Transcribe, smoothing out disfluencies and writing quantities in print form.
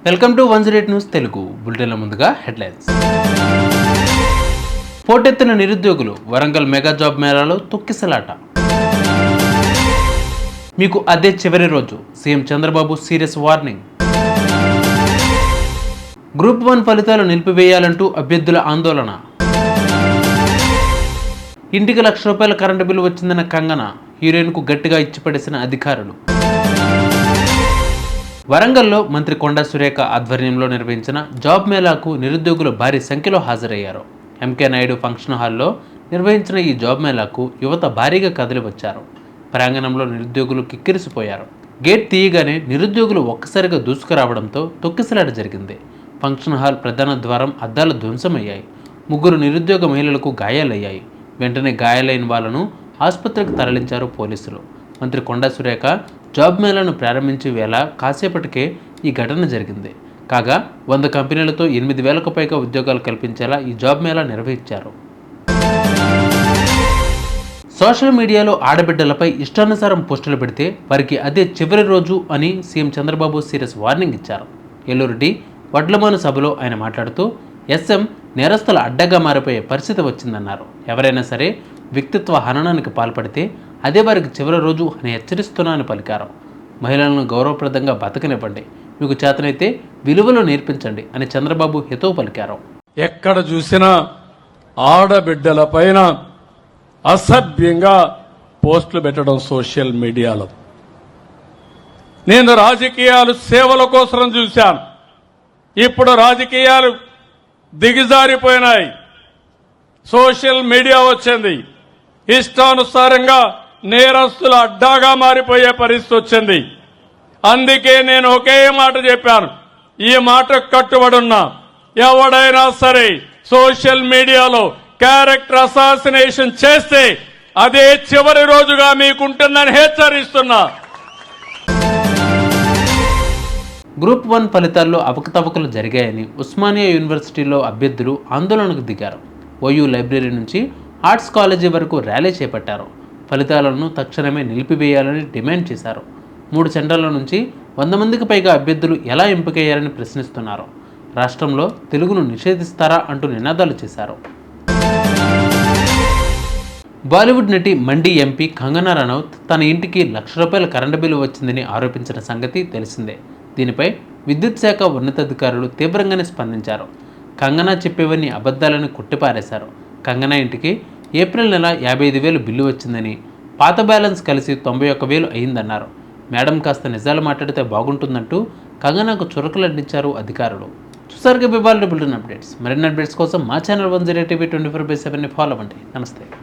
Welcome to 108 news Telugu బులెటిన్ల ముందుగా headlines. పోటెత్తిన నిరుద్యోగులు Warangal mega job మేళాలో తొక్కిసలాట. మీకు అదే చివరి రోజు, CM Chandrababu serious warning. Group 1 ఫలితాలు నిలిపివేయాలంటూ అభ్యర్థుల ఆందోళన. ఇంటికి ₹1,00,000 కరెంటు బిల్లు వచ్చిందన్న కంగన, హీరోయిన్కు గట్టిగా ఇచ్చిపడేసిన అధికారులు. వరంగల్లో మంత్రి కొండా సురేఖ ఆధ్వర్యంలో నిర్వహించిన జాబ్ మేళాకు నిరుద్యోగులు భారీ సంఖ్యలో హాజరయ్యారు. ఎంకే నాయుడు ఫంక్షన్ హాల్లో నిర్వహించిన ఈ జాబ్ మేళాకు యువత భారీగా కదిలి వచ్చారు. ప్రాంగణంలో నిరుద్యోగులు కిక్కిరిసిపోయారు. గేట్ తీయగానే నిరుద్యోగులు ఒక్కసారిగా దూసుకురావడంతో తొక్కిసలాట జరిగింది. ఫంక్షన్ హాల్ ప్రధాన ద్వారం అద్దాలు ధ్వంసమయ్యాయి. 3 నిరుద్యోగ మహిళలకు గాయాలయ్యాయి. వెంటనే గాయాలైన వాళ్లను ఆసుపత్రికి తరలించారు పోలీసులు. మంత్రి కొండా సురేఖ జాబ్ మేళాను ప్రారంభించే వేళ కాసేపటికే ఈ ఘటన జరిగింది. కాగా 100 కంపెనీలతో 8,000కు పైగా ఉద్యోగాలు కల్పించేలా ఈ జాబ్ మేళా నిర్వహించారు. సోషల్ మీడియాలో ఆడబిడ్డలపై ఇష్టానుసారం పోస్టులు పెడితే వారికి అదే చివరి రోజు అని సీఎం చంద్రబాబు సీరియస్ వార్నింగ్ ఇచ్చారు. ఏలూరుడి వడ్లమాను సభలో ఆయన మాట్లాడుతూ ఎస్ఎం నేరస్తుల అడ్డగా మారిపోయే పరిస్థితి వచ్చిందన్నారు. ఎవరైనా సరే వ్యక్తిత్వ హననానికి పాల్పడితే అదే వారికి చివరి రోజు అని హెచ్చరిస్తున్నానని పలికారు. మహిళలను గౌరవప్రదంగా బతకనివ్వండి, మీకు చేతనైతే విలువలు నేర్పించండి అని చంద్రబాబు హితవు పలికారు. ఎక్కడ చూసినా ఆడబిడ్డల పైన అసభ్యంగా పోస్టులు పెట్టడం సోషల్ మీడియాలో. నేను రాజకీయాలు సేవల కోసం చూశాను. ఇప్పుడు రాజకీయాలు దిగజారిపోయినాయి. సోషల్ మీడియా వచ్చింది. ఇష్టానుసారంగా నేరస్తుల అడ్డాగా మారిపోయే పరిస్థితి వచ్చింది. అందుకే నేను ఒకే మాట చెప్పాను, ఈ మాట కట్టుబడున్నా. ఎవడైనా సరే సోషల్ మీడియాలో క్యారెక్టర్ అసాసినేషన్ చేస్తే అదే చివరి రోజుగా మీకుంటుందని హెచ్చరిస్తున్నా. గ్రూప్ 1 ఫలితాల్లో అవకతవకలు జరిగాయని ఉస్మానియా యూనివర్సిటీలో అభ్యర్థులు ఆందోళనకు దిగారు. ఓయూ లైబ్రరీ నుంచి ఆర్ట్స్ కాలేజీ వరకు ర్యాలీ చేపట్టారు. ఫలితాలను తక్షణమే నిలిపివేయాలని డిమాండ్ చేశారు. 3 సెంటర్ల నుంచి 100 మందికి పైగా అభ్యర్థులు ఎలా ఎంపికయ్యారని ప్రశ్నిస్తున్నారు. రాష్ట్రంలో తెలుగును నిషేధిస్తారా అంటూ నినాదాలు చేశారు. బాలీవుడ్ నటి మండి ఎంపీ కంగనా రనౌత్ తన ఇంటికి ₹1,00,000 కరెంటు బిల్లు వచ్చిందని ఆరోపించిన సంగతి తెలిసిందే. దీనిపై విద్యుత్ శాఖ ఉన్నతాధికారులు తీవ్రంగానే స్పందించారు. కంగనా చెప్పేవన్నీ అబద్ధాలని కొట్టిపారేశారు. కంగనా ఇంటికి ఏప్రిల్ నెల 55,000 బిల్లు వచ్చిందని, పాత బ్యాలెన్స్ కలిసి 91,000 అయిందన్నారు. మేడం కాస్త నిజాలు మాట్లాడితే బాగుంటుందంటూ కంగనాకు చురకలంటించారు అధికారులు. చూసారుగా ఇవాళ బులెటిన్ అప్డేట్స్. మరిన్ని అప్డేట్స్ కోసం మా ఛానల్ 108 TV 24/7 ఫాలో అవ్వండి. నమస్తే.